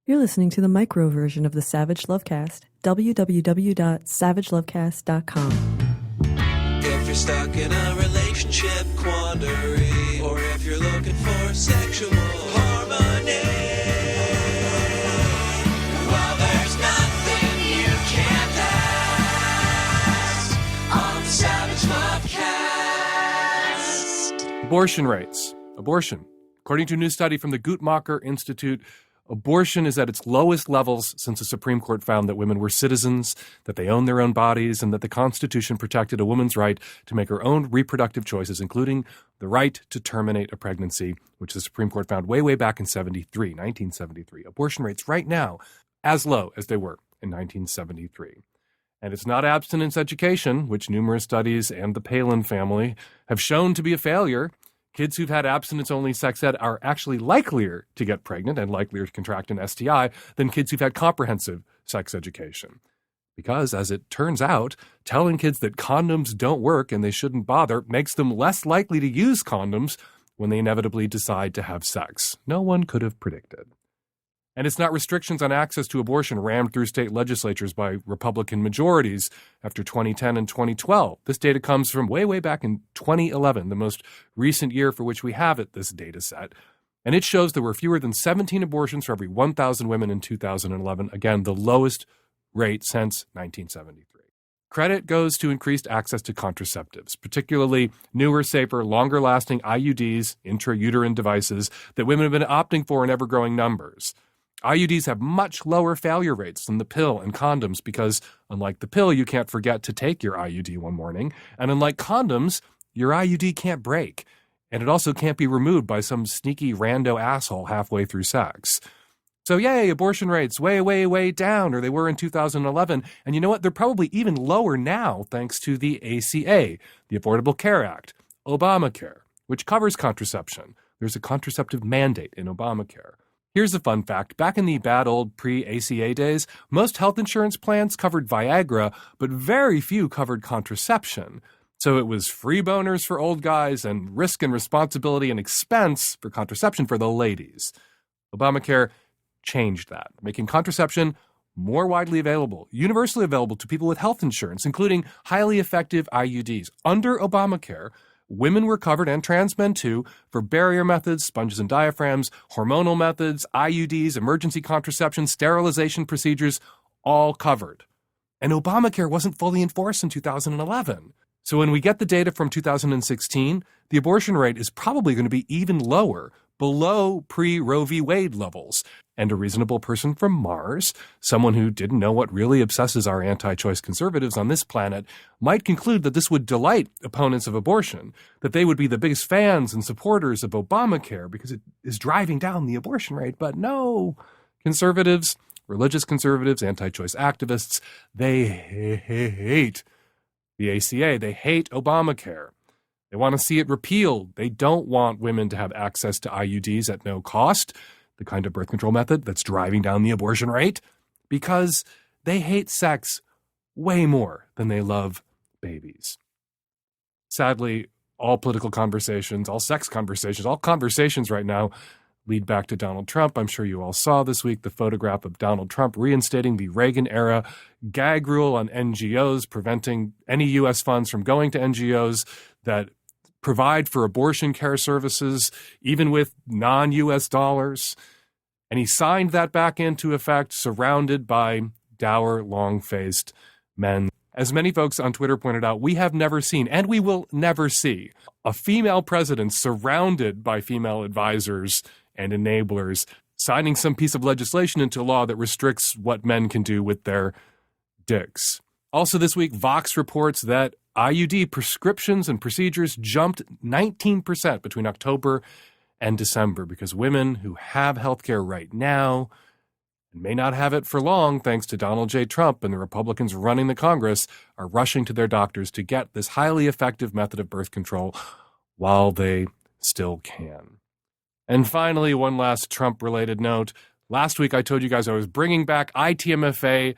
You're listening to the micro version of the Savage Lovecast. www.savagelovecast.com. If you're stuck in a relationship quandary, or if you're looking for sexual harmony, well, there's nothing you can't ask on the Savage Lovecast. Abortion rates. Abortion. According to a new study from the Guttmacher Institute, abortion is at its lowest levels since the Supreme Court found that women were citizens, that they own their own bodies, and that the Constitution protected a woman's right to make her own reproductive choices, including the right to terminate a pregnancy, which the Supreme Court found way back in 1973. Abortion rates right now as low as they were in 1973. And it's not abstinence education, which numerous studies and the Palin family have shown to be a failure. Kids who've had abstinence-only sex ed are actually likelier to get pregnant and likelier to contract an STI than kids who've had comprehensive sex education. Because, as it turns out, telling kids that condoms don't work and they shouldn't bother makes them less likely to use condoms when they inevitably decide to have sex. No one could have predicted. And it's not restrictions on access to abortion rammed through state legislatures by Republican majorities after 2010 and 2012. This data comes from way back in 2011, the most recent year for which we have this data set. And it shows there were fewer than 17 abortions for every 1,000 women in 2011. Again, the lowest rate since 1973. Credit goes to increased access to contraceptives, particularly newer, safer, longer-lasting IUDs, intrauterine devices, that women have been opting for in ever-growing numbers. IUDs have much lower failure rates than the pill and condoms because, unlike the pill, you can't forget to take your IUD one morning. And unlike condoms, your IUD can't break. And it also can't be removed by some sneaky rando asshole halfway through sex. So yay, abortion rates way down, or they were in 2011. And you know what? They're probably even lower now thanks to the ACA, the Affordable Care Act, Obamacare, which covers contraception. There's a contraceptive mandate in Obamacare. Here's a fun fact. Back in the bad old pre-ACA days, most health insurance plans covered Viagra, but very few covered contraception. So it was free boners for old guys and risk and responsibility and expense for contraception for the ladies. Obamacare changed that, making contraception more widely available, universally available to people with health insurance, including highly effective IUDs. Under Obamacare, women were covered, and trans men too, for barrier methods, sponges and diaphragms, hormonal methods, IUDs, emergency contraception, sterilization procedures, all covered. And Obamacare wasn't fully enforced in 2011. So when we get the data from 2016, the abortion rate is probably going to be even lower, below pre-Roe v. Wade levels. And a reasonable person from Mars, someone who didn't know what really obsesses our anti-choice conservatives on this planet, might conclude that this would delight opponents of abortion, that they would be the biggest fans and supporters of Obamacare because it is driving down the abortion rate. But no, conservatives, religious conservatives, anti-choice activists, they hate the ACA. They hate Obamacare. They want to see it repealed. They don't want women to have access to IUDs at no cost, the kind of birth control method that's driving down the abortion rate, because they hate sex way more than they love babies. Sadly, all political conversations, all sex conversations, all conversations right now lead back to Donald Trump. I'm sure you all saw this week the photograph of Donald Trump reinstating the Reagan-era gag rule on NGOs, preventing any U.S. funds from going to NGOs that provide for abortion care services, even with non-U.S. dollars. And he signed that back into effect, surrounded by dour, long-faced men. As many folks on Twitter pointed out, we have never seen, and we will never see, a female president surrounded by female advisors and enablers signing some piece of legislation into law that restricts what men can do with their dicks. Also this week, Vox reports that IUD prescriptions and procedures jumped 19% between October and December because women who have healthcare right now and may not have it for long thanks to Donald J. Trump and the Republicans running the Congress are rushing to their doctors to get this highly effective method of birth control while they still can. And finally, one last Trump-related note. Last week I told you guys I was bringing back ITMFA.org,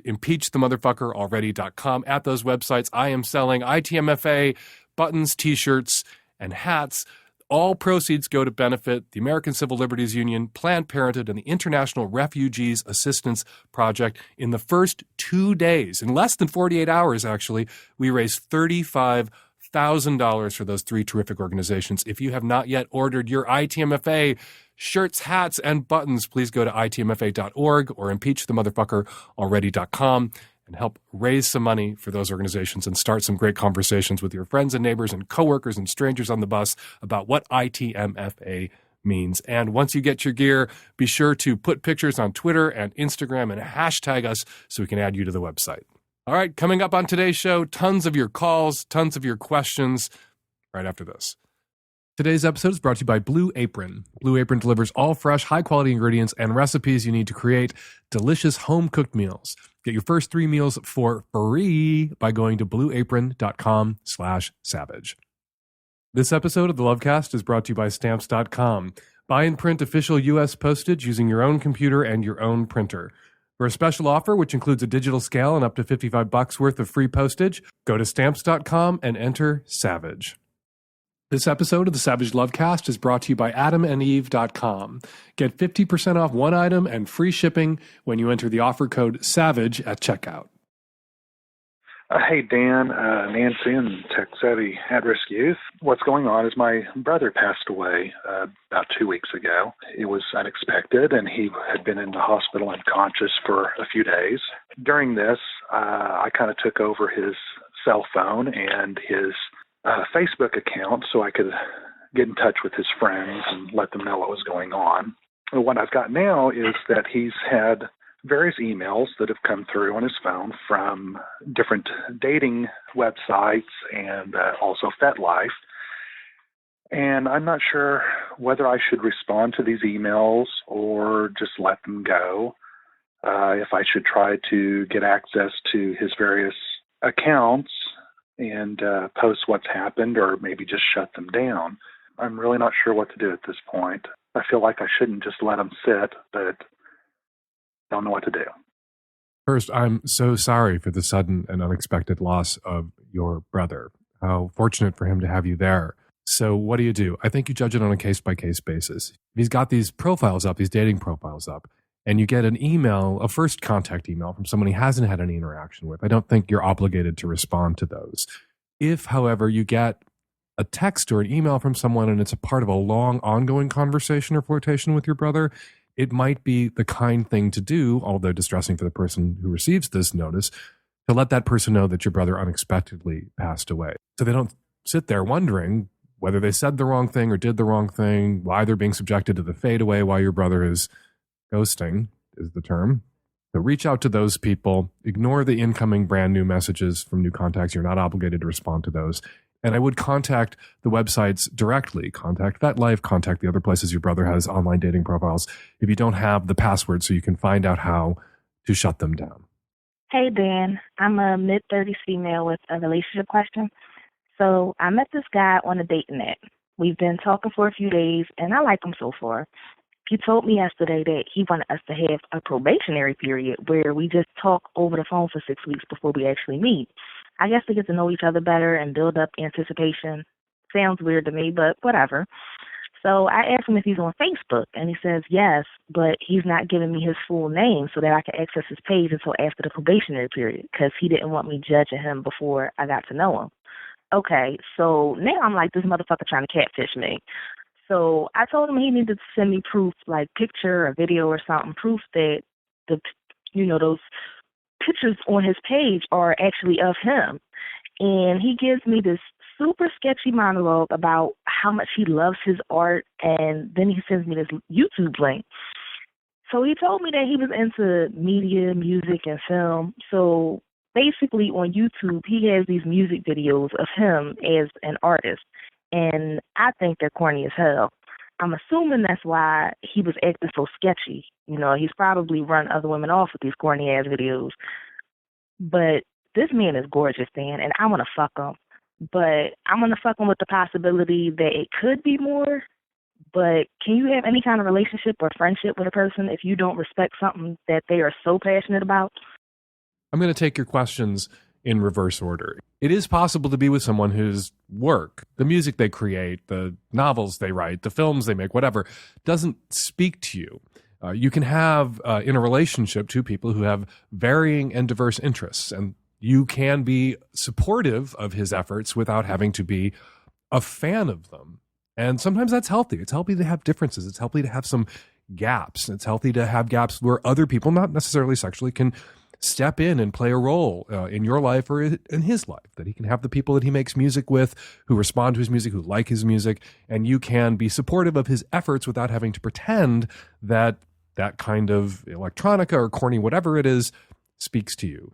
impeachthemotherfuckeralready.com. At those websites, I am selling ITMFA buttons, t-shirts, and hats. All proceeds go to benefit the American Civil Liberties Union, Planned Parenthood, and the International Refugees Assistance Project. In the first 2 days, in less than 48 hours, actually, we raised $35,000 for those three terrific organizations. If you have not yet ordered your ITMFA shirts, hats, and buttons, please go to itmfa.org or impeachthemotherfuckeralready.com and help raise some money for those organizations and start some great conversations with your friends and neighbors and coworkers and strangers on the bus about what ITMFA means. And once you get your gear, be sure to put pictures on Twitter and Instagram and hashtag us so we can add you to the website. All right, coming up on today's show, tons of your calls, tons of your questions right after this. Today's episode is brought to you by Blue Apron. Blue Apron delivers all fresh, high-quality ingredients and recipes you need to create delicious home-cooked meals. Get your first 3 meals for free by going to blueapron.com/savage. This episode of the Lovecast is brought to you by Stamps.com. Buy and print official U.S. postage using your own computer and your own printer. For a special offer, which includes a digital scale and up to $55 worth of free postage, go to Stamps.com and enter SAVAGE. This episode of the Savage Lovecast is brought to you by AdamandEve.com. Get 50% off one item and free shipping when you enter the offer code SAVAGE at checkout. Hey, Dan, Nancy, and Tech Savvy at-risk youth. What's going on is my brother passed away about 2 weeks ago. It was unexpected, and he had been in the hospital unconscious for a few days. During this, I kind of took over his cell phone and his Facebook account so I could get in touch with his friends and let them know what was going on. And what I've got now is that he's had various emails that have come through on his phone from different dating websites and also FetLife. And I'm not sure whether I should respond to these emails or just let them go. If I should try to get access to his various accounts and post what's happened, or maybe just shut them down. I'm really not sure what to do at this point. I feel like I shouldn't just let them sit, but don't know what to do. First, I'm so sorry for the sudden and unexpected loss of your brother. How fortunate for him to have you there. So what do? I think you judge it on a case-by-case basis. He's got these profiles up, these dating profiles up, and you get an email, a first contact email from someone he hasn't had any interaction with. I don't think you're obligated to respond to those. If, however, you get a text or an email from someone and it's a part of a long, ongoing conversation or flirtation with your brother, it might be the kind thing to do, although distressing for the person who receives this notice, to let that person know that your brother unexpectedly passed away. So they don't sit there wondering whether they said the wrong thing or did the wrong thing, why they're being subjected to the fade away, why your brother is ghosting, is the term. So reach out to those people, ignore the incoming brand new messages from new contacts. You're not obligated to respond to those. And I would contact the websites directly. Contact FetLife, contact the other places your brother has online dating profiles if you don't have the password so you can find out how to shut them down. Hey, Dan. I'm a mid-30s female with a relationship question. So I met this guy on a dating app. We've been talking for a few days, and I like him so far. He told me yesterday that he wanted us to have a probationary period where we just talk over the phone for 6 weeks before we actually meet. I guess to get to know each other better and build up anticipation. Sounds weird to me, but whatever. So I asked him if he's on Facebook, and he says yes, but he's not giving me his full name so that I can access his page until after the probationary period because he didn't want me judging him before I got to know him. Okay, so now I'm like, this motherfucker trying to catfish me. So I told him he needed to send me proof, like picture or video or something, proof that those pictures on his page are actually of him. And he gives me this super sketchy monologue about how much he loves his art, and then he sends me this YouTube link. So he told me that he was into media, music, and film. So basically on YouTube, he has these music videos of him as an artist. And I think they're corny as hell. I'm assuming that's why he was acting so sketchy. You know, he's probably run other women off with these corny-ass videos. But this man is gorgeous, Dan, and I want to fuck him. But I'm going to fuck him with the possibility that it could be more. But can you have any kind of relationship or friendship with a person if you don't respect something that they are so passionate about? I'm going to take your questions in reverse order. It is possible to be with someone whose work, the music they create, the novels they write, the films they make, whatever, doesn't speak to you. You can have, in a relationship, two people who have varying and diverse interests, and you can be supportive of his efforts without having to be a fan of them. And sometimes that's healthy. It's healthy to have differences. It's healthy to have some gaps. It's healthy to have gaps where other people, not necessarily sexually, can step in and play a role in your life or in his life, that he can have the people that he makes music with who respond to his music, who like his music, and you can be supportive of his efforts without having to pretend that that kind of electronica or corny whatever it is speaks to you.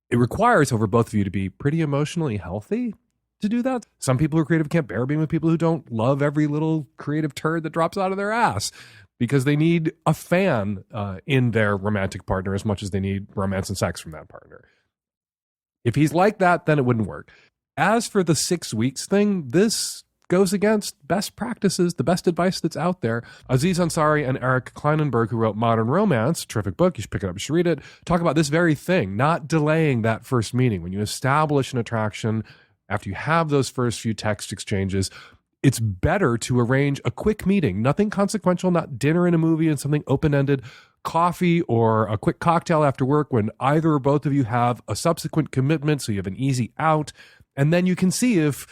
It requires over both of you to be pretty emotionally healthy to do that. Some people who are creative can't bear being with people who don't love every little creative turd that drops out of their ass, because they need a fan in their romantic partner as much as they need romance and sex from that partner. If he's like that, then it wouldn't work. As for the 6 weeks thing, this goes against best practices, the best advice that's out there. Aziz Ansari and Eric Kleinenberg, who wrote Modern Romance, terrific book, you should pick it up, you should read it, talk about this very thing, not delaying that first meeting. When you establish an attraction, after you have those first few text exchanges, it's better to arrange a quick meeting, nothing consequential, not dinner and a movie and something open-ended, coffee or a quick cocktail after work when either or both of you have a subsequent commitment, so you have an easy out. And then you can see if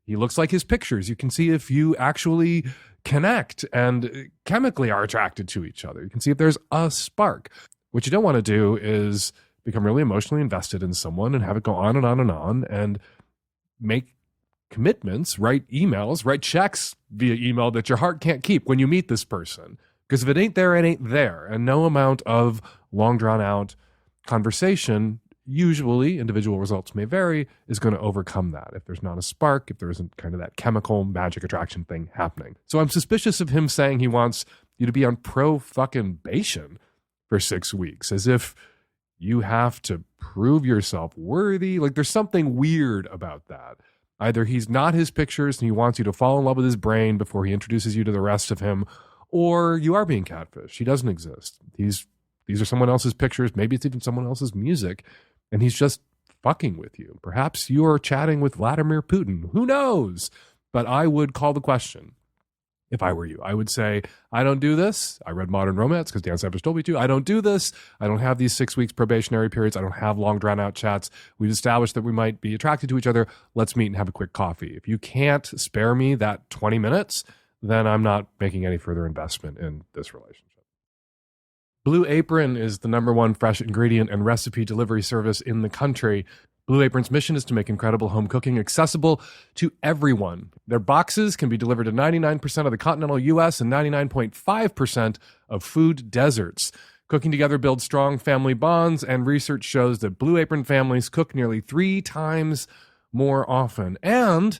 he looks like his pictures. You can see if you actually connect and chemically are attracted to each other. You can see if there's a spark. What you don't want to do is become really emotionally invested in someone and have it go on and on and on and make commitments, write emails, write checks via email that your heart can't keep when you meet this person. Because if it ain't there, it ain't there. And no amount of long drawn out conversation, usually individual results may vary, is going to overcome that. If there's not a spark, if there isn't kind of that chemical magic attraction thing happening. So I'm suspicious of him saying he wants you to be on pro-fucking-bation for 6 weeks, as if you have to prove yourself worthy. Like there's something weird about that. Either he's not his pictures and he wants you to fall in love with his brain before he introduces you to the rest of him, or you are being catfished. He doesn't exist. These are someone else's pictures. Maybe it's even someone else's music, and he's just fucking with you. Perhaps you are chatting with Vladimir Putin. Who knows? But I would call the question. If I were you, I would say, I don't do this. I read Modern Romance because Dan Savage told me to. I don't do this. I don't have these 6 weeks probationary periods. I don't have long drawn out chats. We've established that we might be attracted to each other. Let's meet and have a quick coffee. If you can't spare me that 20 minutes, then I'm not making any further investment in this relationship. Blue Apron is the #1 fresh ingredient and recipe delivery service in the country. Blue Apron's mission is to make incredible home cooking accessible to everyone. Their boxes can be delivered to 99% of the continental U.S. and 99.5% of food deserts. Cooking together builds strong family bonds, and research shows that Blue Apron families cook nearly 3 times more often. And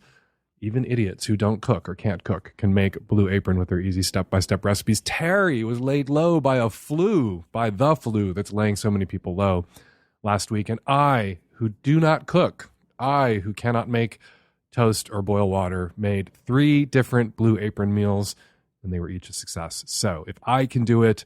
even idiots who don't cook or can't cook can make Blue Apron with their easy step-by-step recipes. Terry was laid low by the flu that's laying so many people low last week. And I, who do not cook, I, who cannot make toast or boil water, made 3 different Blue Apron meals, and they were each a success. So if I can do it,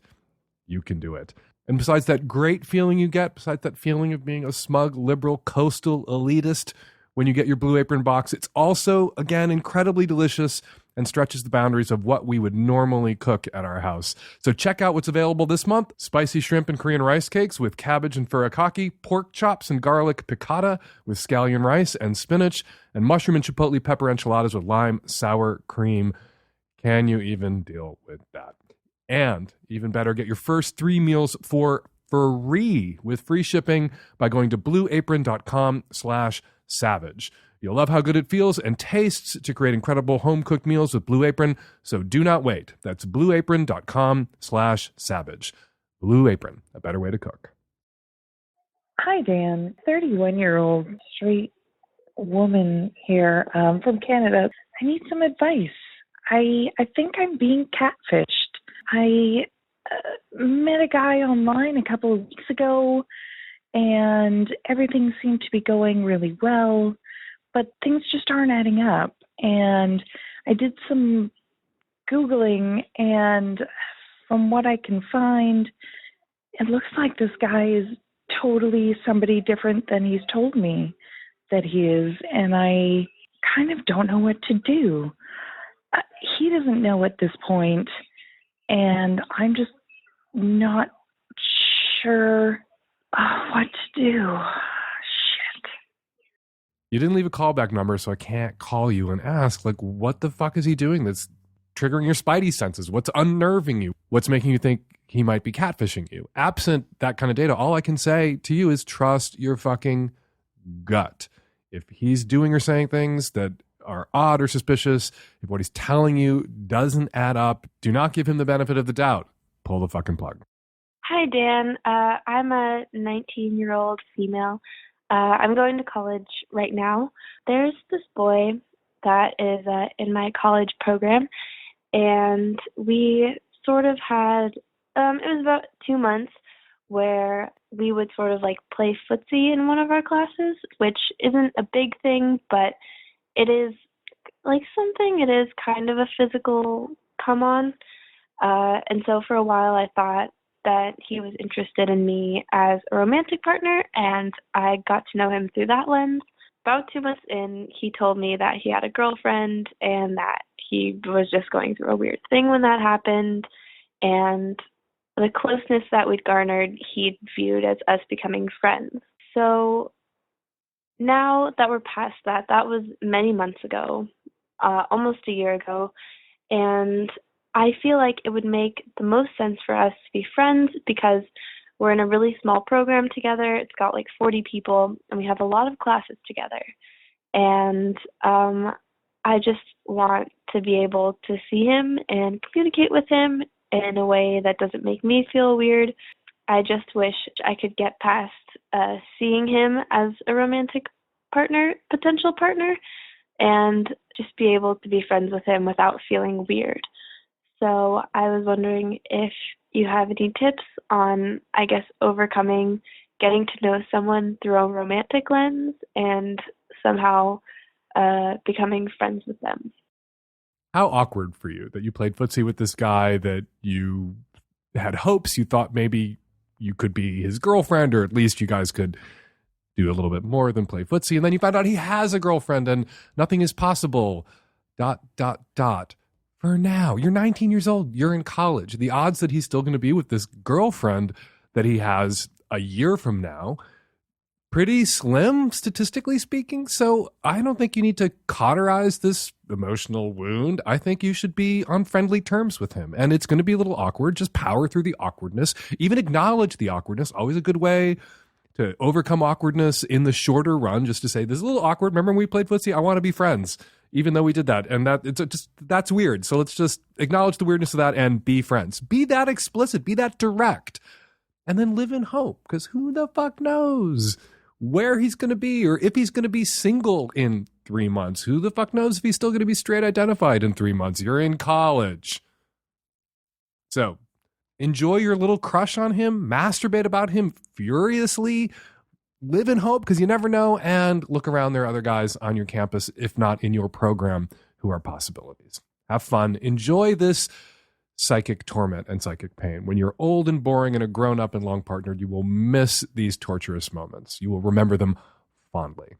you can do it. And besides that great feeling you get, besides that feeling of being a smug, liberal, coastal elitist, when you get your Blue Apron box, it's also, again, incredibly delicious and stretches the boundaries of what we would normally cook at our house. So check out what's available this month. Spicy shrimp and Korean rice cakes with cabbage and furikake, pork chops and garlic piccata with scallion rice and spinach, and mushroom and chipotle pepper enchiladas with lime sour cream. Can you even deal with that? And even better, get your first 3 meals for free with free shipping by going to blueapron.com/savage. You'll love how good it feels and tastes to create incredible home-cooked meals with Blue Apron, so do not wait. That's blueapron.com/savage. Blue Apron, a better way to cook. Hi, Dan. 31-year-old straight woman here from Canada. I need some advice. I think I'm being catfished. I met a guy online a couple of weeks ago, and everything seemed to be going really well, but things just aren't adding up. And I did some Googling, and from what I can find, it looks like this guy is totally somebody different than he's told me that he is, and I kind of don't know what to do. He doesn't know at this point, and I'm just not sure what to do. Shit. You didn't leave a callback number, so I can't call you and ask, like, what the fuck is he doing that's triggering your spidey senses? What's unnerving you? What's making you think he might be catfishing you? Absent that kind of data, all I can say to you is trust your fucking gut. If he's doing or saying things that are odd or suspicious, if what he's telling you doesn't add up, do not give him the benefit of the doubt. Pull the fucking plug. Hi, Dan. I'm a 19-year-old female. I'm going to college right now. There's this boy that is in my college program, and we sort of had, it was about 2 months where we would sort of like play footsie in one of our classes, which isn't a big thing, but it is like something, it is kind of a physical come on. And so for a while I thought that he was interested in me as a romantic partner, and I got to know him through that lens. About 2 months in, he told me that he had a girlfriend and that he was just going through a weird thing when that happened. And the closeness that we'd garnered, he'd viewed as us becoming friends. So now that we're past that, that was many months ago, almost a year ago, and I feel like it would make the most sense for us to be friends because we're in a really small program together. It's got like 40 people, and we have a lot of classes together. And I just want to be able to see him and communicate with him in a way that doesn't make me feel weird. I just wish I could get past seeing him as a romantic partner, potential partner, and just be able to be friends with him without feeling weird. So I was wondering if you have any tips on, I guess, overcoming getting to know someone through a romantic lens and somehow becoming friends with them. How awkward for you that you played footsie with this guy, that you had hopes, you thought maybe you could be his girlfriend, or at least you guys could do a little bit more than play footsie, and then you found out he has a girlfriend and nothing is possible. ... For now, you're 19 years old, you're in college. The odds that he's still going to be with this girlfriend that he has a year from now, pretty slim, statistically speaking. So I don't think you need to cauterize this emotional wound. I think you should be on friendly terms with him. And it's going to be a little awkward. Just power through the awkwardness. Even acknowledge the awkwardness. Always a good way to overcome awkwardness in the shorter run, just to say, this is a little awkward. Remember when we played footsie? I want to be friends, even though we did that. And that's weird. So let's just acknowledge the weirdness of that and be friends. Be that explicit, be that direct, and then live in hope, because who the fuck knows where he's going to be, or if he's going to be single in 3 months. Who the fuck knows if he's still going to be straight identified in 3 months? You're in college. So enjoy your little crush on him, masturbate about him furiously, live in hope, because you never know, and look around. There are other guys on your campus, if not in your program, who are possibilities. Have fun. Enjoy this psychic torment and psychic pain. When you're old and boring and a grown-up and long-partnered, you will miss these torturous moments. You will remember them fondly.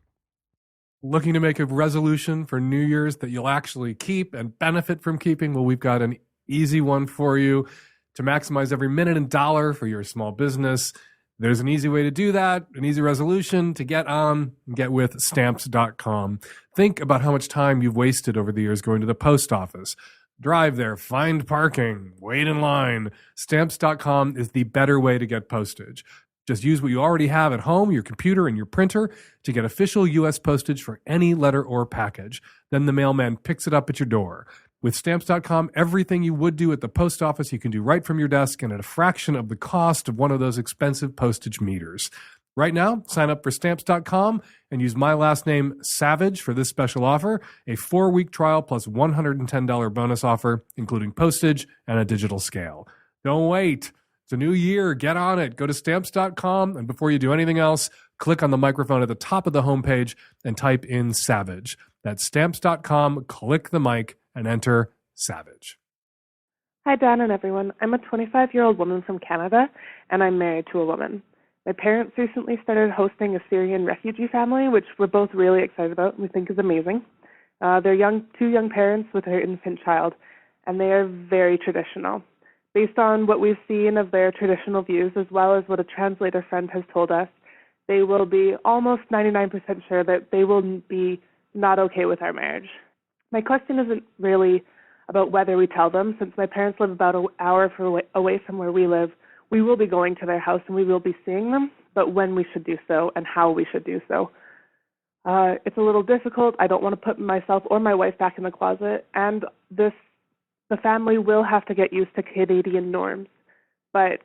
Looking to make a resolution for New Year's that you'll actually keep and benefit from keeping? Well, we've got an easy one for you. To maximize every minute and dollar for your small business, there's an easy way to do that, an easy resolution to get on and get with Stamps.com. Think about how much time you've wasted over the years going to the post office. Drive there, find parking, wait in line. Stamps.com is the better way to get postage. Just use what you already have at home, your computer and your printer, to get official U.S. postage for any letter or package. Then the mailman picks it up at your door. With Stamps.com, everything you would do at the post office, you can do right from your desk and at a fraction of the cost of one of those expensive postage meters. Right now, sign up for Stamps.com and use my last name, Savage, for this special offer, a 4-week trial plus $110 bonus offer, including postage and a digital scale. Don't wait. It's a new year. Get on it. Go to Stamps.com, and before you do anything else, click on the microphone at the top of the homepage and type in Savage. That's Stamps.com, click the mic, and enter Savage. Hi, Dan and everyone. I'm a 25-year-old woman from Canada, and I'm married to a woman. My parents recently started hosting a Syrian refugee family, which we're both really excited about and we think is amazing. They're two young parents with their infant child, and they are very traditional. Based on what we've seen of their traditional views, as well as what a translator friend has told us, they will be almost 99% sure that they will be not okay with our marriage. My question isn't really about whether we tell them. Since my parents live about an hour away from where we live, we will be going to their house and we will be seeing them, but when we should do so and how we should do so. It's a little difficult. I don't want to put myself or my wife back in the closet, and the family will have to get used to Canadian norms. But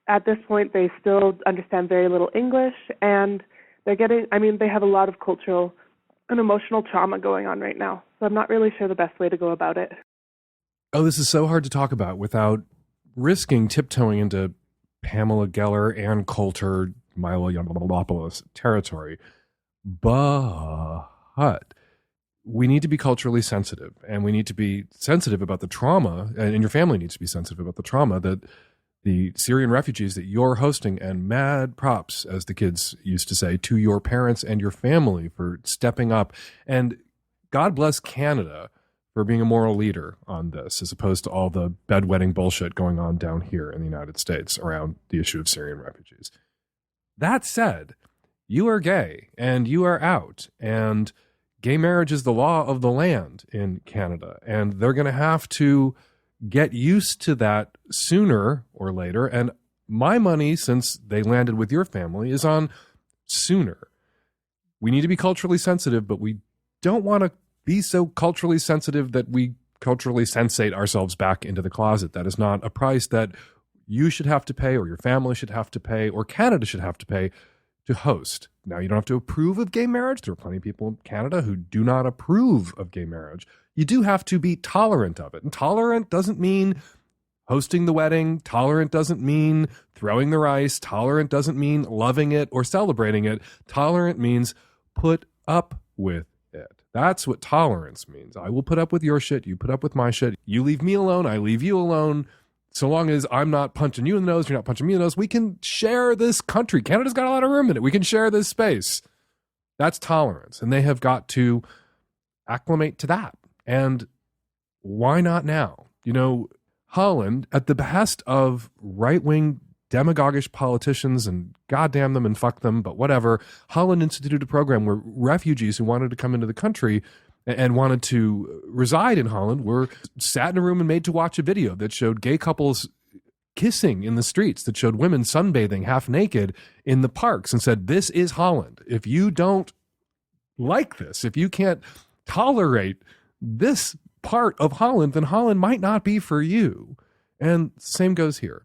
at this point, they still understand very little English, and they have a lot of cultural and emotional trauma going on right now. So I'm not really sure the best way to go about it. Oh, this is so hard to talk about without risking tiptoeing into Pamela Geller, Ann Coulter, Milo Yiannopoulos territory. But we need to be culturally sensitive, and we need to be sensitive about the trauma, and your family needs to be sensitive about the trauma that the Syrian refugees that you're hosting, and mad props, as the kids used to say, to your parents and your family for stepping up. And God bless Canada for being a moral leader on this, as opposed to all the bedwetting bullshit going on down here in the United States around the issue of Syrian refugees. That said, you are gay and you are out, and gay marriage is the law of the land in Canada, and they're going to have to get used to that sooner or later. And my money, since they landed with your family, is on sooner. We need to be culturally sensitive, but we don't want to be so culturally sensitive that we culturally sensate ourselves back into the closet. That is not a price that you should have to pay, or your family should have to pay, or Canada should have to pay to host. Now, you don't have to approve of gay marriage. There are plenty of people in Canada who do not approve of gay marriage. You do have to be tolerant of it. And tolerant doesn't mean hosting the wedding. Tolerant doesn't mean throwing the rice. Tolerant doesn't mean loving it or celebrating it. Tolerant means put up with it. That's what tolerance means. I will put up with your shit. You put up with my shit. You leave me alone. I leave you alone. So long as I'm not punching you in the nose, you're not punching me in the nose, we can share this country. Canada's got a lot of room in it. We can share this space. That's tolerance. And they have got to acclimate to that. And why not now? You know, Holland, at the behest of right-wing demagogish politicians, and goddamn them and fuck them, but whatever, Holland instituted a program where refugees who wanted to come into the country and wanted to reside in Holland were sat in a room and made to watch a video that showed gay couples kissing in the streets, that showed women sunbathing half naked in the parks, and said, this is Holland. If you don't like this, if you can't tolerate this part of Holland, then Holland might not be for you. And same goes here.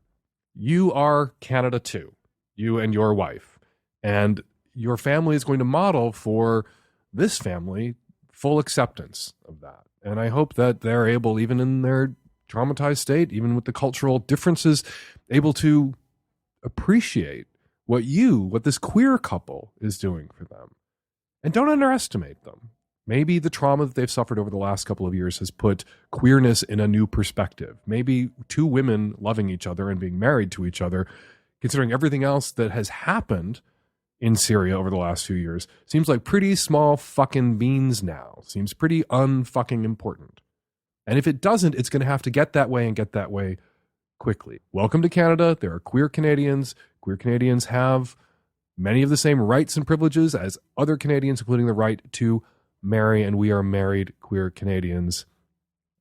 You are Canada too, you and your wife. And your family is going to model for this family full acceptance of that. And I hope that they're able, even in their traumatized state, even with the cultural differences, able to appreciate what this queer couple is doing for them. And don't underestimate them. Maybe the trauma that they've suffered over the last couple of years has put queerness in a new perspective. Maybe two women loving each other and being married to each other, considering everything else that has happened in Syria over the last few years, seems like pretty small fucking beans now. Seems pretty unfucking important. And if it doesn't, it's going to have to get that way, and get that way quickly. Welcome to Canada. There are queer Canadians. Queer Canadians have many of the same rights and privileges as other Canadians, including the right to marry, and we are married queer Canadians,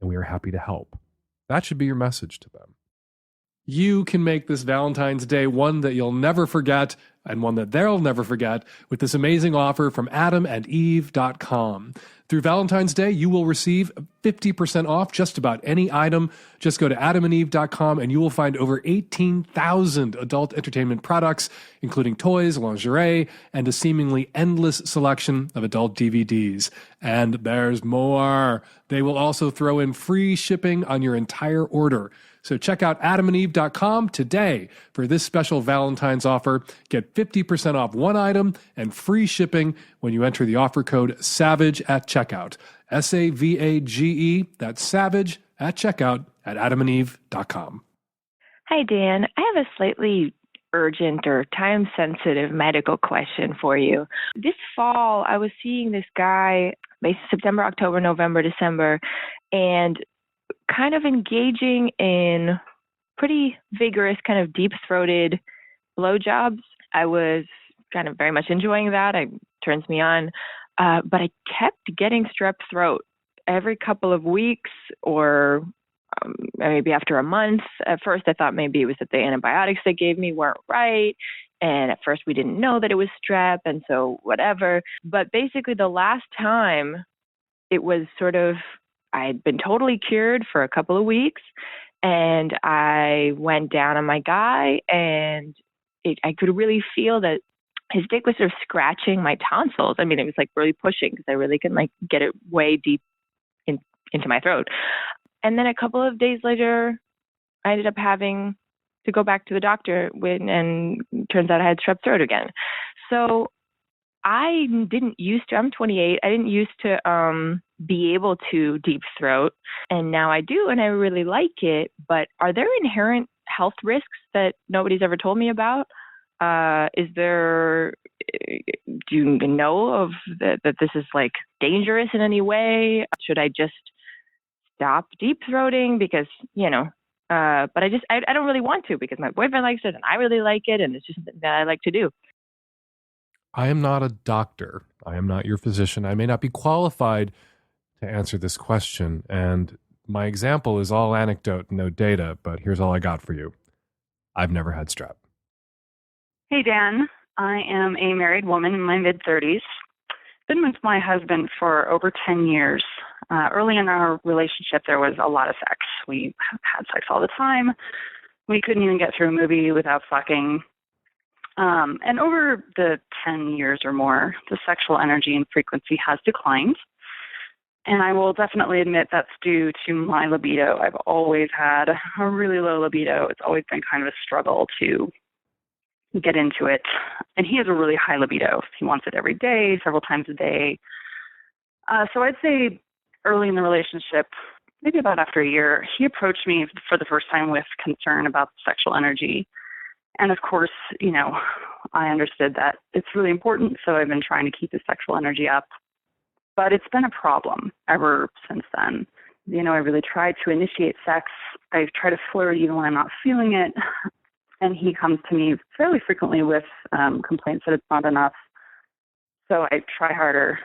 and we are happy to help. That should be your message to them. You can make this Valentine's Day one that you'll never forget, and one that they'll never forget, with this amazing offer from AdamandEve.com. Through Valentine's Day, you will receive 50% off just about any item. Just go to AdamandEve.com and you will find over 18,000 adult entertainment products, including toys, lingerie, and a seemingly endless selection of adult DVDs. And there's more. They will also throw in free shipping on your entire order. So check out AdamandEve.com today for this special Valentine's offer. Get 50% off one item and free shipping when you enter the offer code SAVAGE at checkout. SAVAGE, that's SAVAGE at checkout at AdamandEve.com. Hi, Dan. I have a slightly urgent or time-sensitive medical question for you. This fall, I was seeing this guy, basically September, October, November, December, and kind of engaging in pretty vigorous, kind of deep-throated blowjobs. I was kind of very much enjoying that. It turns me on. But I kept getting strep throat every couple of weeks or maybe after a month. At first, I thought maybe it was that the antibiotics they gave me weren't right. And at first, we didn't know that it was strep, and so whatever. But basically, the last time, it was sort of, I had been totally cured for a couple of weeks, and I went down on my guy, and I could really feel that his dick was sort of scratching my tonsils. I mean, it was like really pushing because I really couldn't like get it way deep into my throat. And then a couple of days later, I ended up having to go back to the doctor and turns out I had strep throat again. So I didn't used to, I'm 28, I didn't used to be able to deep throat, and now I do, and I really like it. But are there inherent health risks that nobody's ever told me about? Do you know of that this is like dangerous in any way? Should I just stop deep throating because, but I don't really want to because my boyfriend likes it and I really like it and it's just something that I like to do. I am not a doctor. I am not your physician. I may not be qualified to answer this question. And my example is all anecdote, no data, but here's all I got for you. I've never had strep. Hey, Dan. I am a married woman in my mid-30s. Been with my husband for over 10 years. Early in our relationship, there was a lot of sex. We had sex all the time. We couldn't even get through a movie without fucking. And over the 10 years or more, the sexual energy and frequency has declined. And I will definitely admit that's due to my libido. I've always had a really low libido. It's always been kind of a struggle to get into it. And he has a really high libido. He wants it every day, several times a day. So I'd say early in the relationship, maybe about after a year, he approached me for the first time with concern about sexual energy. And of course, I understood that it's really important, so I've been trying to keep his sexual energy up. But it's been a problem ever since then. I really tried to initiate sex. I try to flirt even when I'm not feeling it. And he comes to me fairly frequently with complaints that it's not enough. So I try harder.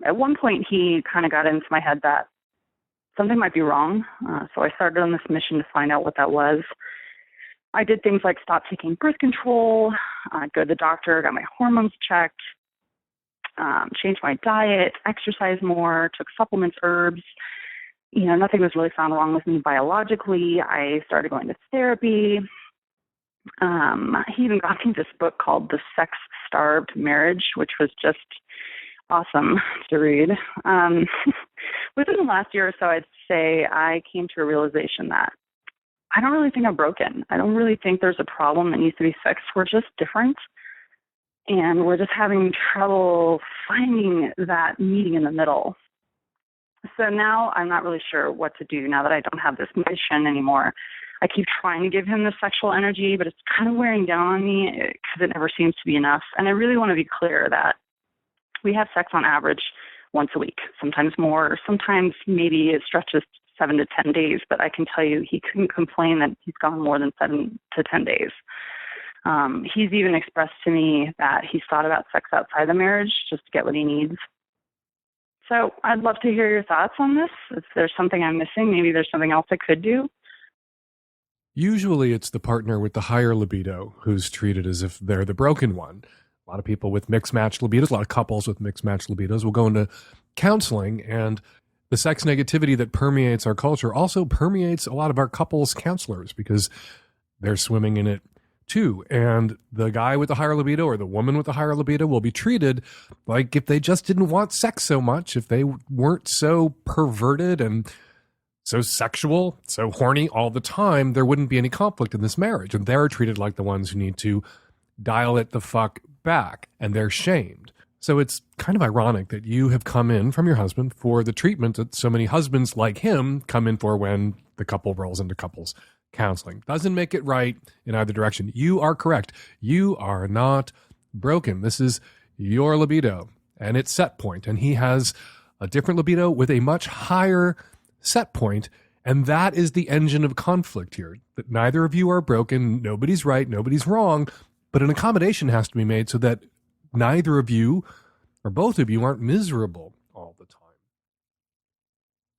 At one point, he kind of got into my head that something might be wrong. So I started on this mission to find out what that was. I did things like stop taking birth control, go to the doctor, got my hormones checked, changed my diet, exercise more, took supplements, herbs. Nothing was really found wrong with me biologically. I started going to therapy. He even got me this book called The Sex-Starved Marriage, which was just awesome to read. Within the last year or so, I'd say I came to a realization that I don't really think I'm broken. I don't really think there's a problem that needs to be fixed. We're just different. And we're just having trouble finding that meeting in the middle. So now I'm not really sure what to do now that I don't have this mission anymore. I keep trying to give him the sexual energy, but it's kind of wearing down on me because it never seems to be enough. And I really want to be clear that we have sex on average once a week, sometimes more, sometimes maybe it stretches 7 to 10 days, but I can tell you he couldn't complain that he's gone more than 7 to 10 days. He's even expressed to me that he's thought about sex outside the marriage just to get what he needs. So I'd love to hear your thoughts on this. If there's something I'm missing, maybe there's something else I could do. Usually it's the partner with the higher libido who's treated as if they're the broken one. A lot of people with mixed-matched libidos, a lot of couples with mixed-matched libidos will go into counseling, and the sex negativity that permeates our culture also permeates a lot of our couples counselors because they're swimming in it too. And the guy with the higher libido or the woman with the higher libido will be treated like if they just didn't want sex so much, if they weren't so perverted and so sexual, so horny all the time, there wouldn't be any conflict in this marriage. And they're treated like the ones who need to dial it the fuck back, and they're shamed. So it's kind of ironic that you have come in from your husband for the treatment that so many husbands like him come in for when the couple rolls into couples counseling. Doesn't make it right in either direction. You are correct. You are not broken. This is your libido and its set point. And he has a different libido with a much higher set point. And that is the engine of conflict here. That neither of you are broken. Nobody's right. Nobody's wrong. But an accommodation has to be made so that neither of you or both of you aren't miserable all the time.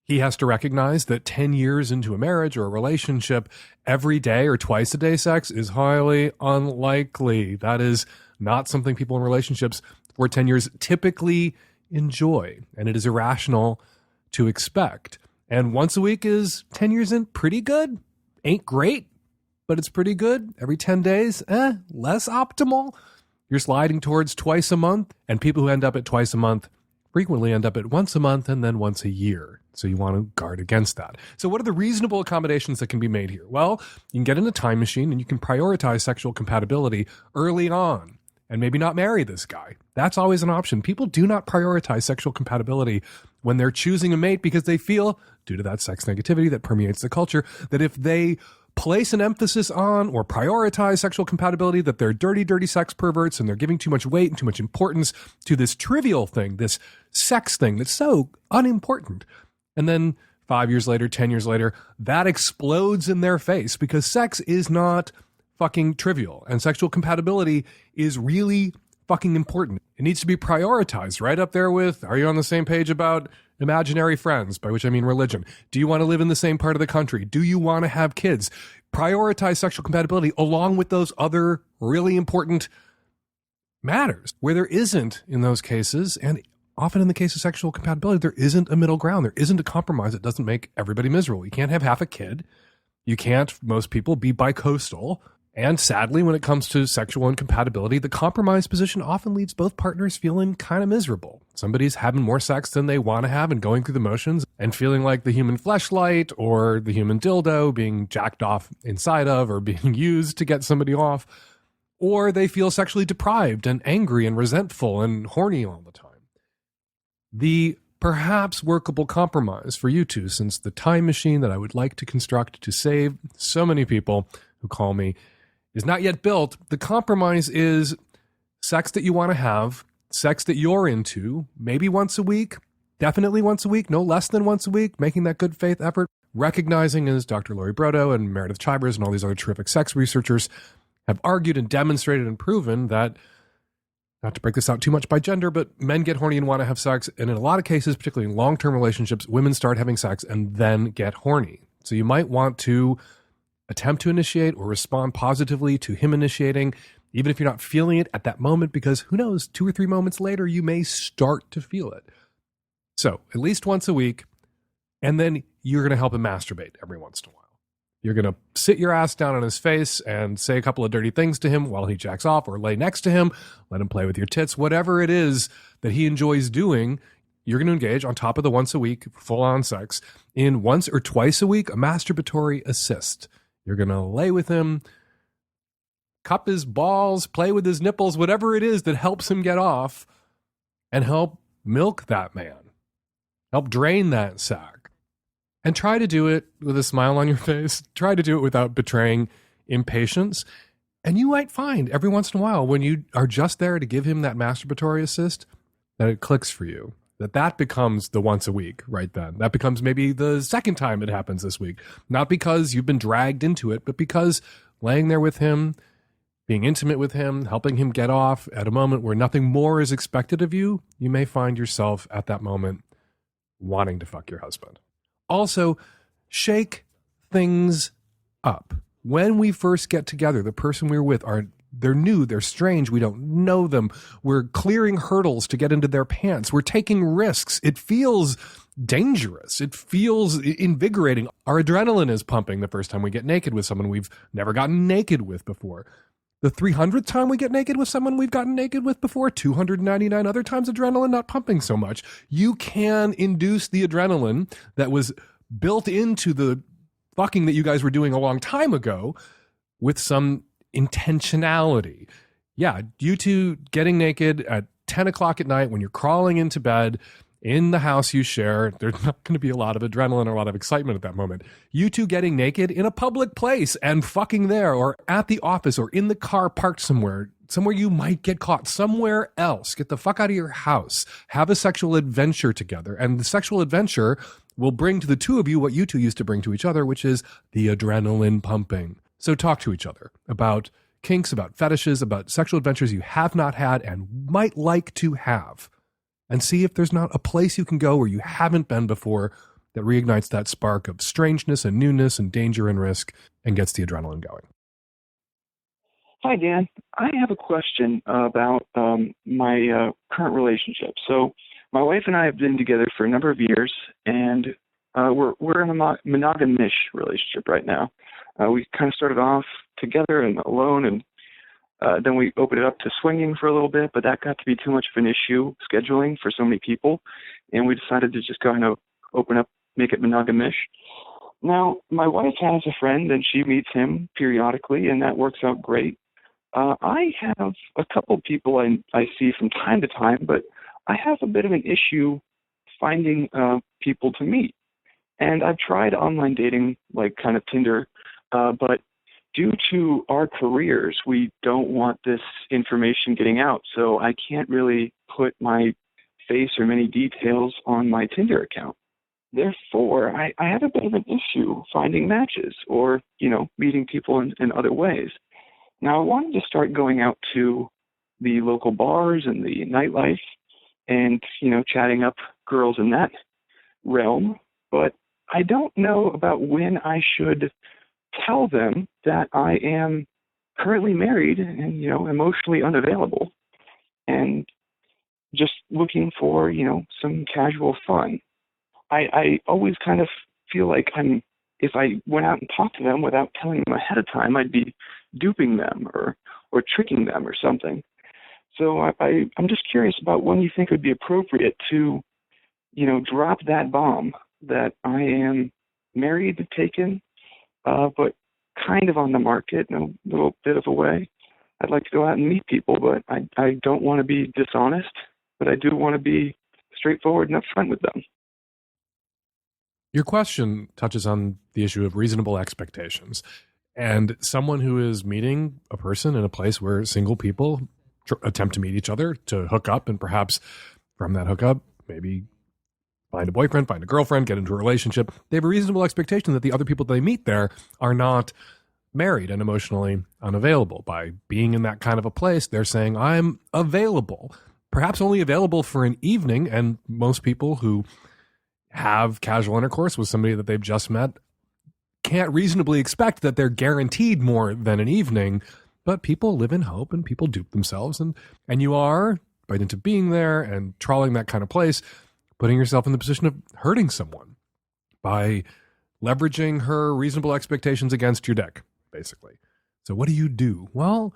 He has to recognize that 10 years into a marriage or a relationship, every day or twice a day sex is highly unlikely. That is not something people in relationships for 10 years typically enjoy, and it is irrational to expect. And once a week is 10 years in pretty good. Ain't great, but it's pretty good. Every 10 days, less optimal. You're sliding towards twice a month, and people who end up at twice a month frequently end up at once a month and then once a year. So you want to guard against that. So what are the reasonable accommodations that can be made here? Well, you can get in a time machine and you can prioritize sexual compatibility early on and maybe not marry this guy. That's always an option. People do not prioritize sexual compatibility when they're choosing a mate because they feel, due to that sex negativity that permeates the culture, that if they place an emphasis on or prioritize sexual compatibility, that they're dirty, dirty sex perverts and they're giving too much weight and too much importance to this trivial thing, this sex thing that's so unimportant. And then 5 years later, 10 years later, that explodes in their face because sex is not fucking trivial and sexual compatibility is really fucking important. It needs to be prioritized right up there with, are you on the same page about imaginary friends, by which I mean religion? Do you want to live in the same part of the country? Do you want to have kids? Prioritize sexual compatibility along with those other really important matters. Where there isn't in those cases, and often in the case of sexual compatibility, there isn't a middle ground. There isn't a compromise that doesn't make everybody miserable. You can't have half a kid. You can't, most people, be bicoastal. And sadly, when it comes to sexual incompatibility, the compromise position often leaves both partners feeling kind of miserable. Somebody's having more sex than they want to have and going through the motions and feeling like the human fleshlight or the human dildo being jacked off inside of or being used to get somebody off. Or they feel sexually deprived and angry and resentful and horny all the time. The perhaps workable compromise for you two, since the time machine that I would like to construct to save so many people who call me is not yet built, the compromise is sex that you want to have, sex that you're into, maybe once a week, definitely once a week, no less than once a week, making that good faith effort, recognizing, as Dr. Laurie Brodo and Meredith Chibers and all these other terrific sex researchers have argued and demonstrated and proven that, not to break this out too much by gender, but men get horny and want to have sex. And in a lot of cases, particularly in long-term relationships, women start having sex and then get horny. So you might want to attempt to initiate or respond positively to him initiating, even if you're not feeling it at that moment, because who knows, 2 or 3 moments later, you may start to feel it. So at least once a week, and then you're going to help him masturbate every once in a while. You're going to sit your ass down on his face and say a couple of dirty things to him while he jacks off, or lay next to him, let him play with your tits, whatever it is that he enjoys doing. You're going to engage on top of the once a week full-on sex in once or twice a week, a masturbatory assist. You're going to lay with him, cup his balls, play with his nipples, whatever it is that helps him get off, and help milk that man, help drain that sack. And try to do it with a smile on your face. Try to do it without betraying impatience. And you might find every once in a while, when you are just there to give him that masturbatory assist, that it clicks for you. That becomes the once a week right then. That becomes maybe the second time it happens this week. Not because you've been dragged into it, but because laying there with him, being intimate with him, helping him get off at a moment where nothing more is expected of you, you may find yourself at that moment wanting to fuck your husband. Also, shake things up. When we first get together, the person we're with they're new, they're strange, we don't know them. We're clearing hurdles to get into their pants. We're taking risks. It feels dangerous. It feels invigorating. Our adrenaline is pumping the first time we get naked with someone we've never gotten naked with before. The 300th time we get naked with someone we've gotten naked with before, 299 other times adrenaline not pumping so much. You can induce the adrenaline that was built into the fucking that you guys were doing a long time ago with some intentionality. Yeah, you two getting naked at 10 o'clock at night when you're crawling into bed in the house you share. There's not going to be a lot of adrenaline or a lot of excitement at that moment. You two getting naked in a public place and fucking there, or at the office, or in the car parked somewhere you might get caught, somewhere else. Get the fuck out of your house. Have a sexual adventure together. And the sexual adventure will bring to the two of you what you two used to bring to each other, which is the adrenaline pumping. So talk to each other about kinks, about fetishes, about sexual adventures you have not had and might like to have. And see if there's not a place you can go where you haven't been before that reignites that spark of strangeness and newness and danger and risk and gets the adrenaline going. Hi, Dan. I have a question about my current relationship. So my wife and I have been together for a number of years, and we're in a monogamish relationship right now. We kind of started off together and alone, and then we opened it up to swinging for a little bit, but that got to be too much of an issue scheduling for so many people, and we decided to just kind of open up, make it monogamish. Now, my wife has a friend, and she meets him periodically, and that works out great. I have a couple people I see from time to time, but I have a bit of an issue finding people to meet. And I've tried online dating, like kind of Tinder, but due to our careers, we don't want this information getting out. So I can't really put my face or many details on my Tinder account. Therefore, I have a bit of an issue finding matches or, meeting people in other ways. Now, I wanted to start going out to the local bars and the nightlife and, chatting up girls in that realm, but I don't know about when I should tell them that I am currently married and, emotionally unavailable and just looking for, some casual fun. I always kind of feel like if I went out and talked to them without telling them ahead of time, I'd be duping them or tricking them or something. So I'm just curious about when you think it would be appropriate to, drop that bomb that I am married, taken, but kind of on the market in a little bit of a way. I'd like to go out and meet people, but I don't want to be dishonest, but I do want to be straightforward and upfront with them. Your question touches on the issue of reasonable expectations. And someone who is meeting a person in a place where single people attempt to meet each other to hook up, and perhaps from that hookup, maybe find a boyfriend, find a girlfriend, get into a relationship, they have a reasonable expectation that the other people they meet there are not married and emotionally unavailable. By being in that kind of a place, they're saying, I'm available, perhaps only available for an evening. And most people who have casual intercourse with somebody that they've just met can't reasonably expect that they're guaranteed more than an evening. But people live in hope and people dupe themselves. And you are, by into being there and trawling that kind of place, putting yourself in the position of hurting someone by leveraging her reasonable expectations against your dick, basically. So what do? Well,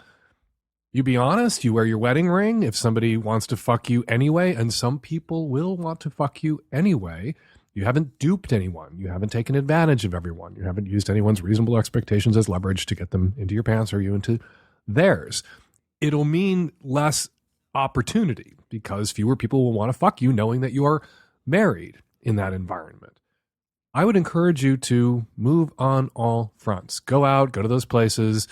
you be honest, you wear your wedding ring if somebody wants to fuck you anyway, and some people will want to fuck you anyway. You haven't duped anyone. You haven't taken advantage of everyone. You haven't used anyone's reasonable expectations as leverage to get them into your pants or you into theirs. It'll mean less opportunity because fewer people will want to fuck you knowing that you are married in that environment. I would encourage you to move on all fronts. Go out, go to those places,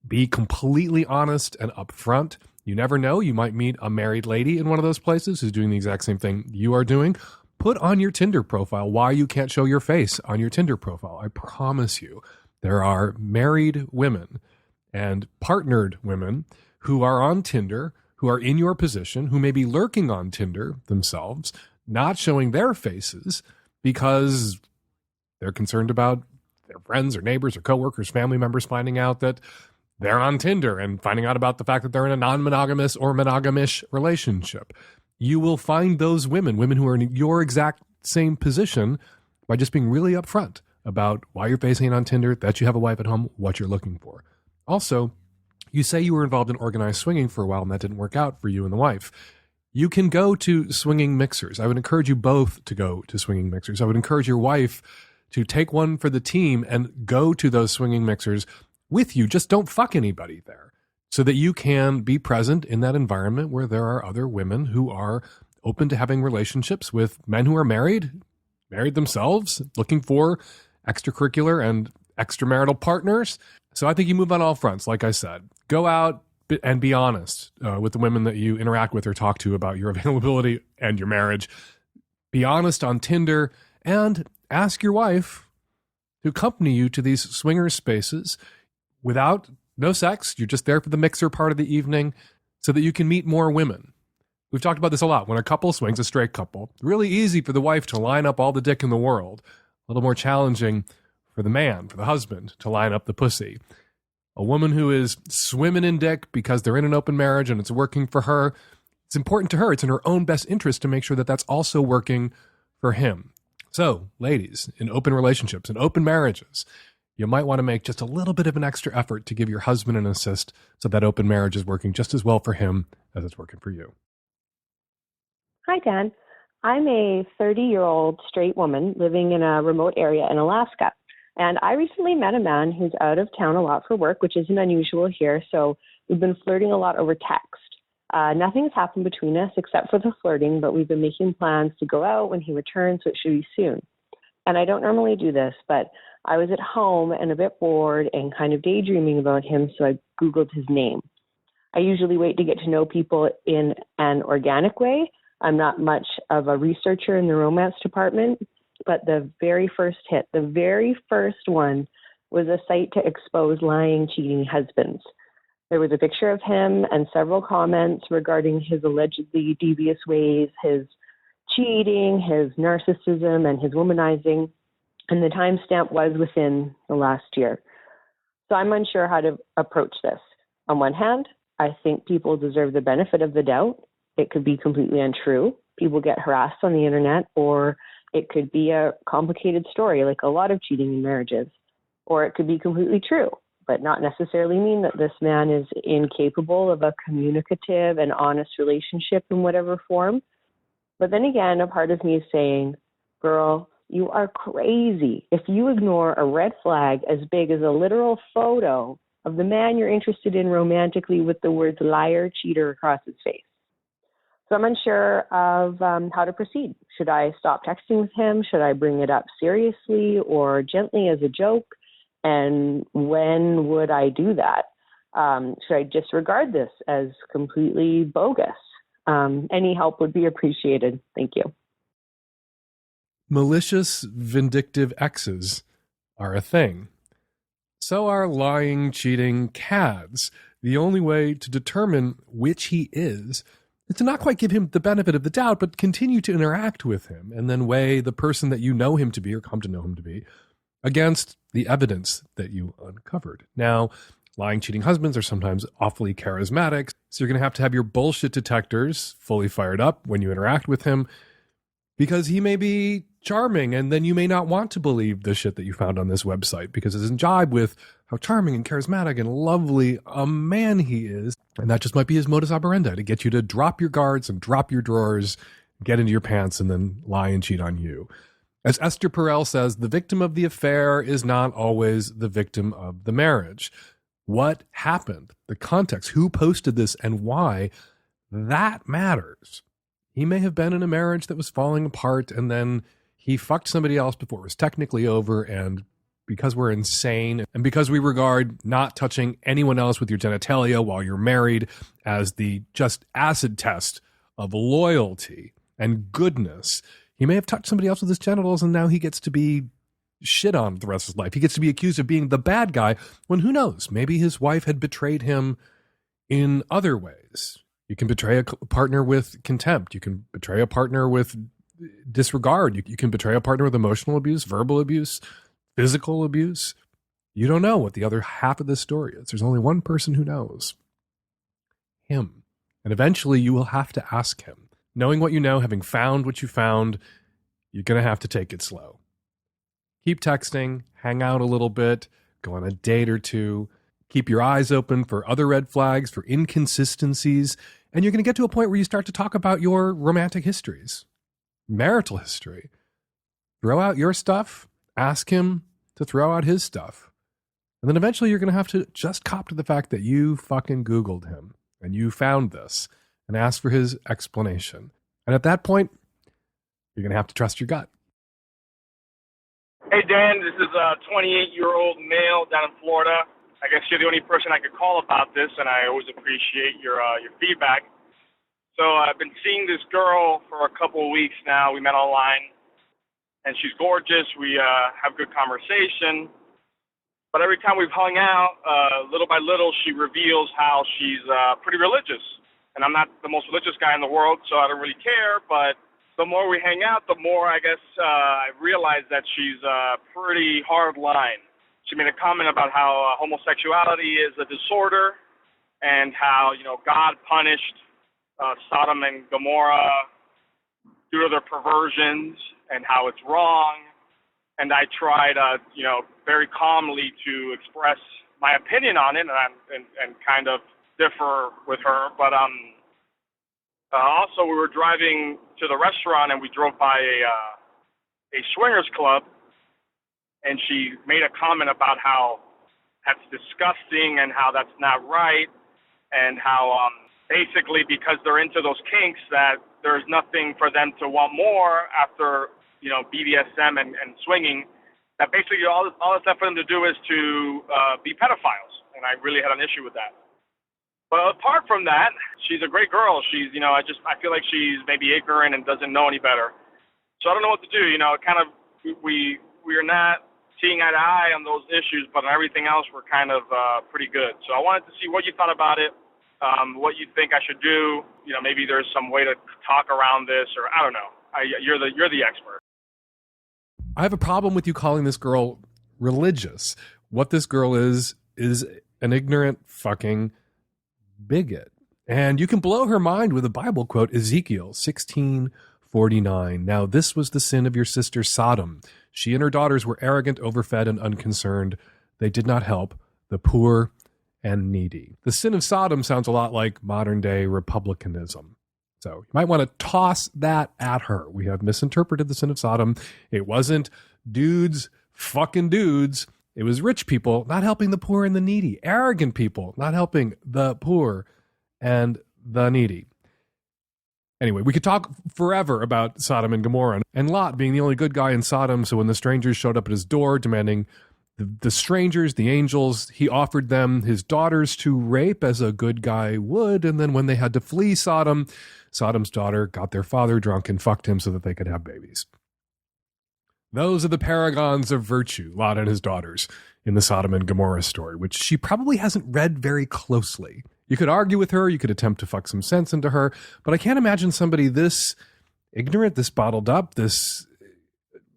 be completely honest and upfront. You never know. You might meet a married lady in one of those places who's doing the exact same thing you are doing. Put on your Tinder profile why you can't show your face on your Tinder profile. I promise you, there are married women and partnered women who are on Tinder, who are in your position, who may be lurking on Tinder themselves, not showing their faces because they're concerned about their friends or neighbors or coworkers, family members finding out that they're on Tinder and finding out about the fact that they're in a non-monogamous or monogamish relationship. You will find those women who are in your exact same position by just being really upfront about why you're facing it on Tinder, that you have a wife at home, what you're looking for. Also, you say you were involved in organized swinging for a while and that didn't work out for you and the wife. You can go to swinging mixers. I would encourage you both to go to swinging mixers. I would encourage your wife to take one for the team and go to those swinging mixers with you. Just don't fuck anybody there so that you can be present in that environment where there are other women who are open to having relationships with men who are married themselves, looking for extracurricular and extramarital partners. So I think you move on all fronts. Like I said, go out and be honest with the women that you interact with or talk to about your availability and your marriage. Be honest on Tinder and ask your wife to accompany you to these swinger spaces without no sex. You're just there for the mixer part of the evening so that you can meet more women. We've talked about this a lot. When a couple swings, a straight couple, really easy for the wife to line up all the dick in the world. A little more challenging for the man, for the husband, to line up the pussy. A woman who is swimming in dick because they're in an open marriage and it's working for her, it's important to her. It's in her own best interest to make sure that that's also working for him. So, ladies, in open relationships, in open marriages, you might want to make just a little bit of an extra effort to give your husband an assist so that open marriage is working just as well for him as it's working for you. Hi, Dan. I'm a 30-year-old straight woman living in a remote area in Alaska. And I recently met a man who's out of town a lot for work, which isn't unusual here. So we've been flirting a lot over text. Nothing's happened between us except for the flirting, but we've been making plans to go out when he returns, so it should be soon. And I don't normally do this, but I was at home and a bit bored and kind of daydreaming about him, so I Googled his name. I usually wait to get to know people in an organic way. I'm not much of a researcher in the romance department, but the very first hit, the very first one, was a site to expose lying, cheating husbands. There was a picture of him and several comments regarding his allegedly devious ways, his cheating, his narcissism, and his womanizing, and the timestamp was within the last year. So I'm unsure how to approach this. On one hand, I think people deserve the benefit of the doubt. It could be completely untrue. People get harassed on the internet, or it could be a complicated story, like a lot of cheating in marriages. Or it could be completely true, but not necessarily mean that this man is incapable of a communicative and honest relationship in whatever form. But then again, a part of me is saying, girl, you are crazy if you ignore a red flag as big as a literal photo of the man you're interested in romantically with the words liar, cheater across his face. So I'm unsure of how to proceed. Should I stop texting with him? Should I bring it up seriously or gently as a joke? And when would I do that? Should I disregard this as completely bogus? Any help would be appreciated. Thank you. Malicious, vindictive exes are a thing. So are lying, cheating cads. The only way to determine which he is to not quite give him the benefit of the doubt, but continue to interact with him and then weigh the person that you know him to be or come to know him to be against the evidence that you uncovered. Now, lying, cheating husbands are sometimes awfully charismatic, so you're going to have your bullshit detectors fully fired up when you interact with him because he may be charming, and then you may not want to believe the shit that you found on this website because it doesn't jibe with how charming and charismatic and lovely a man he is. And that just might be his modus operandi, to get you to drop your guards and drop your drawers, get into your pants, and then lie and cheat on you. As Esther Perel says, the victim of the affair is not always the victim of the marriage. What happened? The context, who posted this and why, that matters. He may have been in a marriage that was falling apart and then he fucked somebody else before it was technically over, and because we're insane and because we regard not touching anyone else with your genitalia while you're married as the just acid test of loyalty and goodness, he may have touched somebody else with his genitals and now he gets to be shit on the rest of his life. He gets to be accused of being the bad guy when, who knows, maybe his wife had betrayed him in other ways. You can betray a partner with contempt. You can betray a partner with disregard. You can betray a partner with emotional abuse, verbal abuse, physical abuse. You don't know what the other half of this story is. There's only one person who knows. Him. And eventually you will have to ask him. Knowing what you know, having found what you found, you're going to have to take it slow. Keep texting, hang out a little bit, go on a date or two, keep your eyes open for other red flags, for inconsistencies, and you're going to get to a point where you start to talk about your romantic histories, marital history. Throw out your stuff, ask him to throw out his stuff. And then eventually you're going to have to just cop to the fact that you fucking Googled him and you found this and ask for his explanation. And at that point, you're going to have to trust your gut. Hey, Dan, this is a 28-year-old male down in Florida. I guess you're the only person I could call about this, and I always appreciate your feedback. So I've been seeing this girl for a couple of weeks now. We met online, and she's gorgeous. We have good conversation. But every time we've hung out, little by little, she reveals how she's pretty religious. And I'm not the most religious guy in the world, so I don't really care, but the more we hang out, the more I guess I realize that she's pretty hard line. She made a comment about how homosexuality is a disorder and how, God punished Sodom and Gomorrah due to their perversions and how it's wrong. And I tried, very calmly to express my opinion on it and kind of differ with her. But also, we were driving to the restaurant, and we drove by a swingers club, and she made a comment about how that's disgusting and how that's not right, and how basically because they're into those kinks that there's nothing for them to want more after, BDSM and swinging, that basically all that's left for them to do is to be pedophiles, and I really had an issue with that. But apart from that, she's a great girl. She's, I feel like she's maybe ignorant and doesn't know any better. So I don't know what to do. We're not seeing eye to eye on those issues, but on everything else, we're kind of pretty good. So I wanted to see what you thought about it, what you think I should do. Maybe there's some way to talk around this, or I don't know. You're the expert. I have a problem with you calling this girl religious. What this girl is an ignorant fucking bigot. And you can blow her mind with a Bible quote, Ezekiel 16:49. Now this was the sin of your sister Sodom. She and her daughters were arrogant, overfed, and unconcerned. They did not help the poor and needy. The sin of Sodom sounds a lot like modern day republicanism. So you might want to toss that at her. We have misinterpreted the sin of Sodom. It wasn't dudes fucking dudes. It was rich people not helping the poor and the needy. Arrogant people not helping the poor and the needy. Anyway, we could talk forever about Sodom and Gomorrah and Lot being the only good guy in Sodom. So when the strangers showed up at his door demanding the strangers, the angels, he offered them his daughters to rape as a good guy would. And then when they had to flee Sodom, Sodom's daughter got their father drunk and fucked him so that they could have babies. Those are the paragons of virtue, Lot and his daughters, in the Sodom and Gomorrah story, which she probably hasn't read very closely. You could argue with her, you could attempt to fuck some sense into her, but I can't imagine somebody this ignorant, this bottled up, this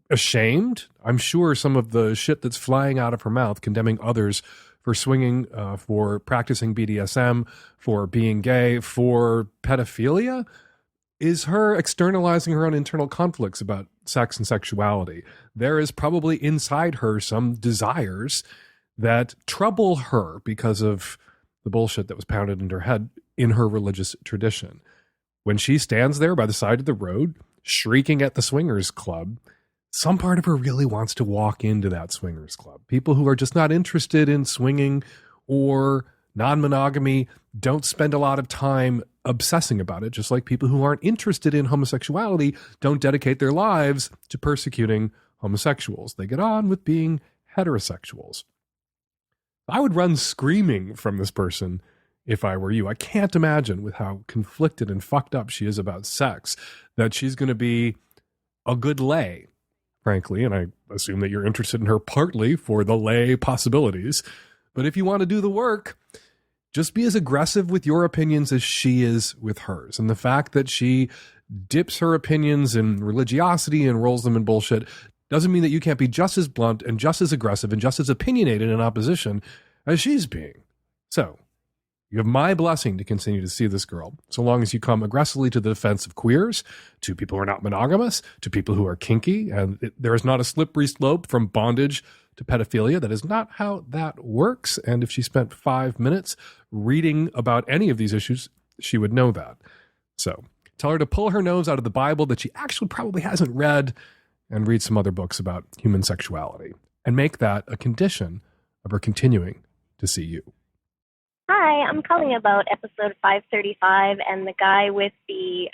ashamed. I'm sure some of the shit that's flying out of her mouth, condemning others for swinging, for practicing BDSM, for being gay, for pedophilia, is her externalizing her own internal conflicts about sex and sexuality. There is probably inside her some desires that trouble her because of the bullshit that was pounded into her head in her religious tradition. When she stands there by the side of the road, shrieking at the swingers club, some part of her really wants to walk into that swingers club. People who are just not interested in swinging or non-monogamy don't spend a lot of time obsessing about it, just like people who aren't interested in homosexuality don't dedicate their lives to persecuting homosexuals. They get on with being heterosexuals. I would run screaming from this person if I were you. I can't imagine, with how conflicted and fucked up she is about sex, that she's going to be a good lay, frankly, and I assume that you're interested in her partly for the lay possibilities. But if you want to do the work, just be as aggressive with your opinions as she is with hers. And the fact that she dips her opinions in religiosity and rolls them in bullshit doesn't mean that you can't be just as blunt and just as aggressive and just as opinionated in opposition as she's being. So, you have my blessing to continue to see this girl, so long as you come aggressively to the defense of queers, to people who are not monogamous, to people who are kinky, and there is not a slippery slope from bondage to pedophilia. That is not how that works. And if she spent 5 minutes reading about any of these issues, she would know that. So tell her to pull her nose out of the Bible that she actually probably hasn't read and read some other books about human sexuality, and make that a condition of her continuing to see you. Hi, I'm calling about episode 535 and the guy with the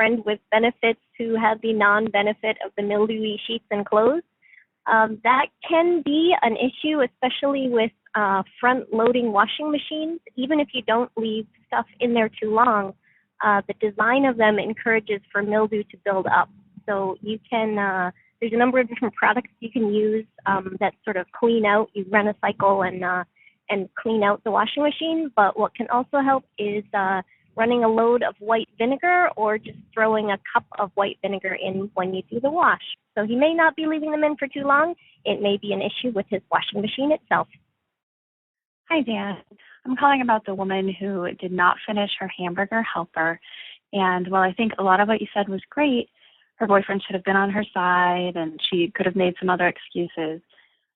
friend with benefits who had the non-benefit of the mildewy sheets and clothes. That can be an issue, especially with front-loading washing machines. Even if you don't leave stuff in there too long, the design of them encourages for mildew to build up. So you can, there's a number of different products you can use that sort of clean out. You run a cycle and clean out the washing machine. But what can also help is running a load of white vinegar or just throwing a cup of white vinegar in when you do the wash. So he may not be leaving them in for too long. It may be an issue with his washing machine itself. Hi, Dan. I'm calling about the woman who did not finish her hamburger helper. And while I think a lot of what you said was great, her boyfriend should have been on her side and she could have made some other excuses.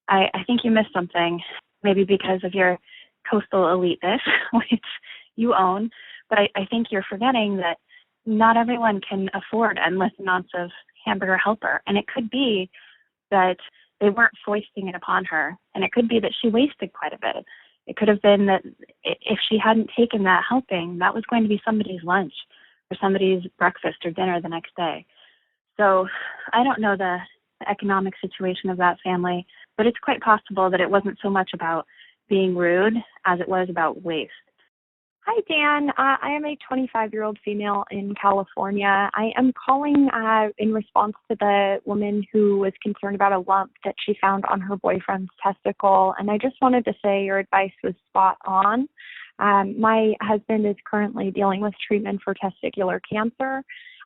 I think you missed something, maybe because of your coastal eliteness, which you own. But I think you're forgetting that not everyone can afford endless amounts of hamburger helper. And it could be that they weren't foisting it upon her. And it could be that she wasted quite a bit. It could have been that if she hadn't taken that helping, that was going to be somebody's lunch or somebody's breakfast or dinner the next day. So I don't know the economic situation of that family, but it's quite possible that it wasn't so much about being rude as it was about waste. Hi, Dan. I am a 25-year-old female in California. I am calling in response to the woman who was concerned about a lump that she found on her boyfriend's testicle. And I just wanted to say your advice was spot on. My husband is currently dealing with treatment for testicular cancer.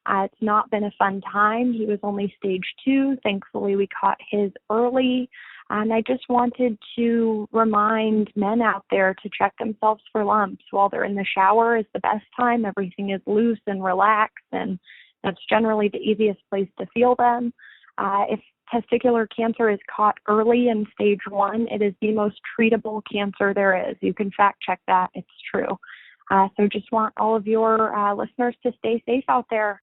It's not been a fun time. He was only stage 2. Thankfully, we caught his early. And I just wanted to remind men out there to check themselves for lumps while they're in the shower is the best time. Everything is loose and relaxed, and that's generally the easiest place to feel them. If testicular cancer is caught early in stage 1, it is the most treatable cancer there is. You can fact check that. It's true. So just want all of your listeners to stay safe out there.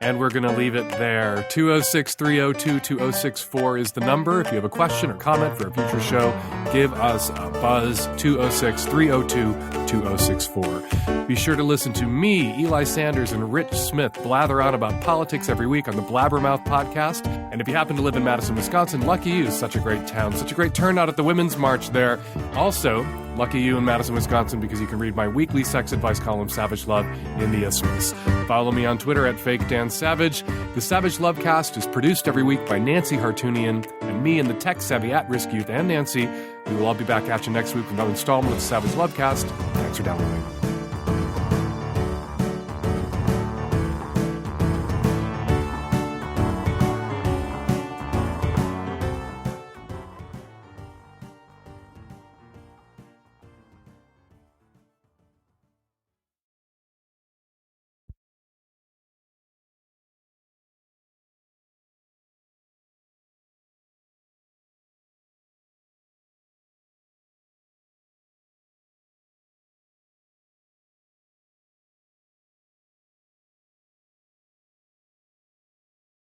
And we're going to leave it there. 206-302-2064 is the number. If you have a question or comment for a future show, give us a buzz. 206-302-2064. Be sure to listen to me, Eli Sanders, and Rich Smith blather on about politics every week on the Blabbermouth podcast. And if you happen to live in Madison, Wisconsin, lucky you. Such a great town. Such a great turnout at the Women's March there. Also, lucky you in Madison, Wisconsin, because you can read my weekly sex advice column, Savage Love, in the Isthmus. Follow me on Twitter at FakeDanSavage. The Savage Lovecast is produced every week by Nancy Hartunian and me and the tech-savvy at-risk youth and Nancy. We will all be back at you next week with another installment of the Savage Lovecast. Thanks for downloading.